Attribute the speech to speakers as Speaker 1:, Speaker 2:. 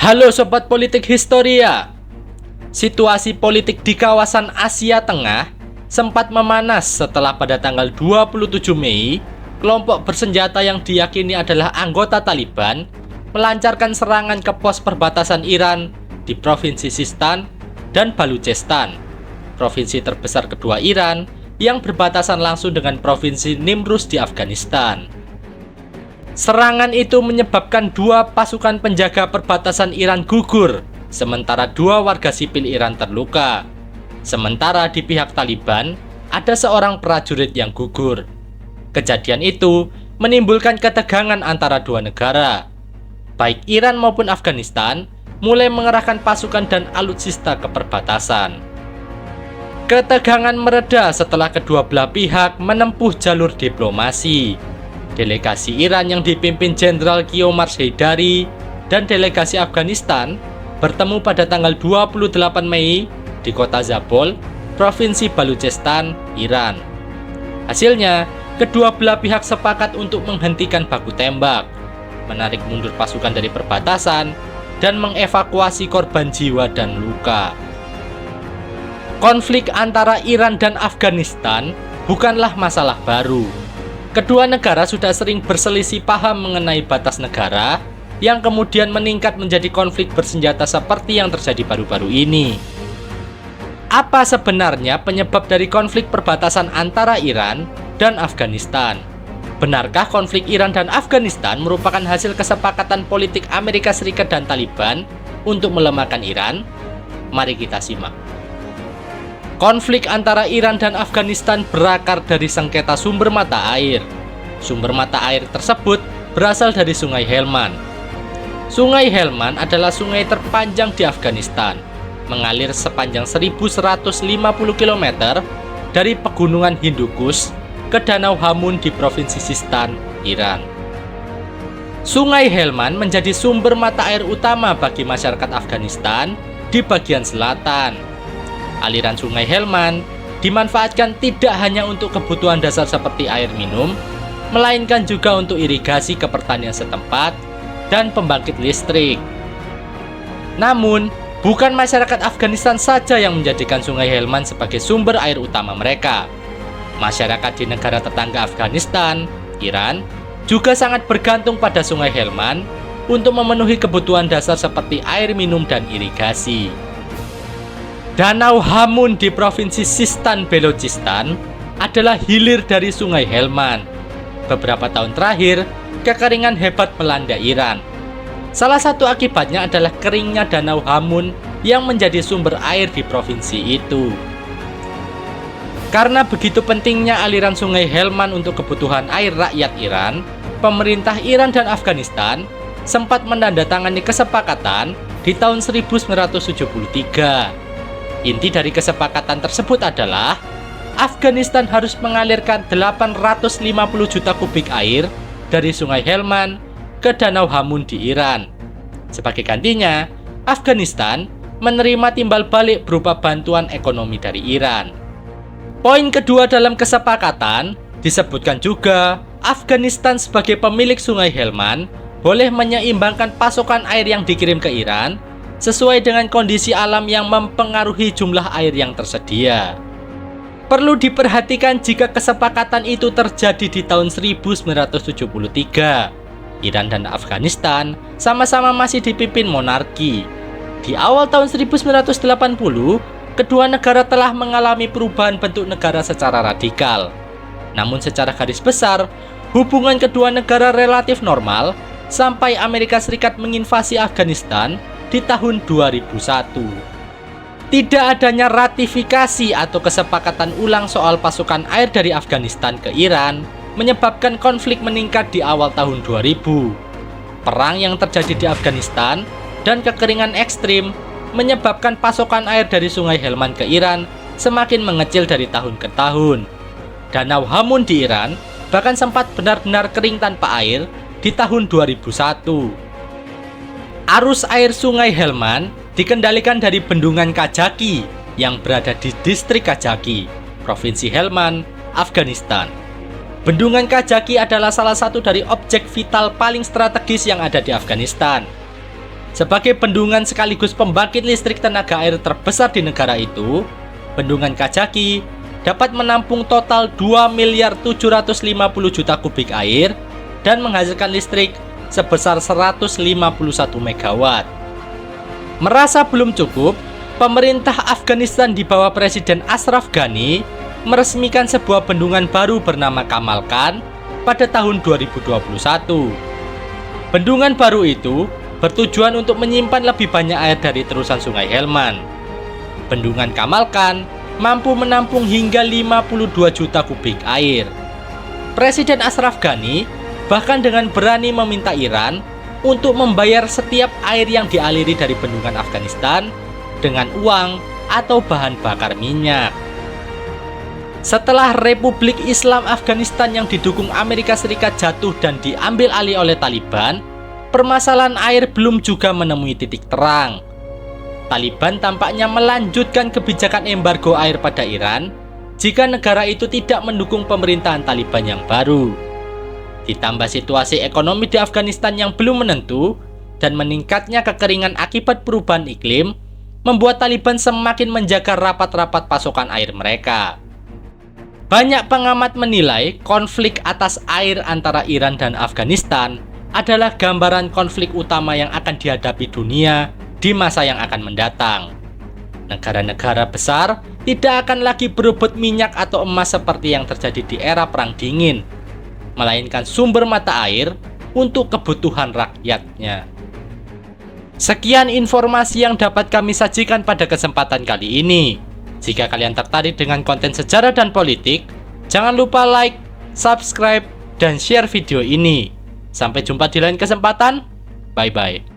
Speaker 1: Halo Sobat Politik Historia. Situasi politik di kawasan Asia Tengah sempat memanas setelah pada tanggal 27 Mei, kelompok bersenjata yang diyakini adalah anggota Taliban melancarkan serangan ke pos perbatasan Iran di Provinsi Sistan dan Baluchistan, provinsi terbesar kedua Iran yang berbatasan langsung dengan Provinsi Nimruz di Afghanistan. Serangan itu menyebabkan dua pasukan penjaga perbatasan Iran gugur, sementara dua warga sipil Iran terluka. Sementara di pihak Taliban, ada seorang prajurit yang gugur. Kejadian itu menimbulkan ketegangan antara dua negara. Baik Iran maupun Afghanistan mulai mengerahkan pasukan dan alutsista ke perbatasan. Ketegangan mereda setelah kedua belah pihak menempuh jalur diplomasi. Delegasi Iran yang dipimpin Jenderal Qomar Haidari dan delegasi Afghanistan bertemu pada tanggal 28 Mei di kota Zabul, Provinsi Baluchistan, Iran. Hasilnya, kedua belah pihak sepakat untuk menghentikan baku tembak, menarik mundur pasukan dari perbatasan, dan mengevakuasi korban jiwa dan luka. Konflik antara Iran dan Afghanistan bukanlah masalah baru. Kedua negara sudah sering berselisih paham mengenai batas negara yang kemudian meningkat menjadi konflik bersenjata seperti yang terjadi baru-baru ini. Apa sebenarnya penyebab dari konflik perbatasan antara Iran dan Afghanistan? Benarkah konflik Iran dan Afghanistan merupakan hasil kesepakatan politik Amerika Serikat dan Taliban untuk melemahkan Iran? Mari kita simak. Konflik antara Iran dan Afghanistan berakar dari sengketa sumber mata air. Sumber mata air tersebut berasal dari Sungai Helmand. Sungai Helmand adalah sungai terpanjang di Afghanistan, mengalir sepanjang 1150 km dari pegunungan Hindu Kush ke Danau Hamun di Provinsi Sistan, Iran. Sungai Helmand menjadi sumber mata air utama bagi masyarakat Afghanistan di bagian selatan. Aliran Sungai Helmand dimanfaatkan tidak hanya untuk kebutuhan dasar seperti air minum, melainkan juga untuk irigasi ke pertanian setempat dan pembangkit listrik. Namun, bukan masyarakat Afghanistan saja yang menjadikan Sungai Helmand sebagai sumber air utama mereka. Masyarakat di negara tetangga Afghanistan, Iran, juga sangat bergantung pada Sungai Helmand untuk memenuhi kebutuhan dasar seperti air minum dan irigasi. Danau Hamun di Provinsi Sistan Balochistan adalah hilir dari Sungai Helmand. Beberapa tahun terakhir, kekeringan hebat melanda Iran. Salah satu akibatnya adalah keringnya Danau Hamun yang menjadi sumber air di provinsi itu. Karena begitu pentingnya aliran Sungai Helmand untuk kebutuhan air rakyat Iran, pemerintah Iran dan Afghanistan sempat menandatangani kesepakatan di tahun 1973. Inti dari kesepakatan tersebut adalah Afghanistan harus mengalirkan 850 juta kubik air dari Sungai Helmand ke Danau Hamun di Iran. Sebagai gantinya, Afghanistan menerima timbal balik berupa bantuan ekonomi dari Iran. Poin kedua dalam kesepakatan disebutkan juga Afghanistan sebagai pemilik Sungai Helmand boleh menyeimbangkan pasokan air yang dikirim ke Iran sesuai dengan kondisi alam yang mempengaruhi jumlah air yang tersedia. Perlu diperhatikan jika kesepakatan itu terjadi di tahun 1973. Iran dan Afghanistan sama-sama masih dipimpin monarki. Di awal tahun 1980, kedua negara telah mengalami perubahan bentuk negara secara radikal. Namun secara garis besar, hubungan kedua negara relatif normal sampai Amerika Serikat menginvasi Afghanistan di tahun 2001. Tidak adanya ratifikasi atau kesepakatan ulang soal pasukan air dari Afghanistan ke Iran menyebabkan konflik meningkat di awal tahun 2000. Perang yang terjadi di Afghanistan dan kekeringan ekstrim menyebabkan pasokan air dari Sungai Helmand ke Iran semakin mengecil dari tahun ke tahun. Danau Hamun di Iran bahkan sempat benar-benar kering tanpa air di tahun 2001. Arus air Sungai Helmand dikendalikan dari bendungan Kajaki yang berada di distrik Kajaki, Provinsi Helmand, Afghanistan. Bendungan Kajaki adalah salah satu dari objek vital paling strategis yang ada di Afghanistan. Sebagai bendungan sekaligus pembangkit listrik tenaga air terbesar di negara itu, Bendungan Kajaki dapat menampung total 2.750 juta kubik air dan menghasilkan listrik sebesar 151 megawatt. Merasa belum cukup, pemerintah Afghanistan di bawah Presiden Ashraf Ghani meresmikan sebuah bendungan baru bernama Kamal Khan pada tahun 2021. Bendungan baru itu bertujuan untuk menyimpan lebih banyak air dari terusan Sungai Helmand. Bendungan Kamal Khan mampu menampung hingga 52 juta kubik air. Presiden Ashraf Ghani bahkan dengan berani meminta Iran untuk membayar setiap air yang dialiri dari bendungan Afghanistan dengan uang atau bahan bakar minyak. Setelah Republik Islam Afghanistan yang didukung Amerika Serikat jatuh dan diambil alih oleh Taliban, permasalahan air belum juga menemui titik terang. Taliban tampaknya melanjutkan kebijakan embargo air pada Iran jika negara itu tidak mendukung pemerintahan Taliban yang baru. Ditambah situasi ekonomi di Afghanistan yang belum menentu dan meningkatnya kekeringan akibat perubahan iklim, membuat Taliban semakin menjaga rapat-rapat pasokan air mereka. Banyak pengamat menilai konflik atas air antara Iran dan Afghanistan adalah gambaran konflik utama yang akan dihadapi dunia di masa yang akan mendatang. Negara-negara besar tidak akan lagi berebut minyak atau emas seperti yang terjadi di era Perang Dingin, melainkan sumber mata air untuk kebutuhan rakyatnya. Sekian informasi yang dapat kami sajikan pada kesempatan kali ini. Jika kalian tertarik dengan konten sejarah dan politik, jangan lupa like, subscribe, dan share video ini. Sampai jumpa di lain kesempatan. Bye-bye.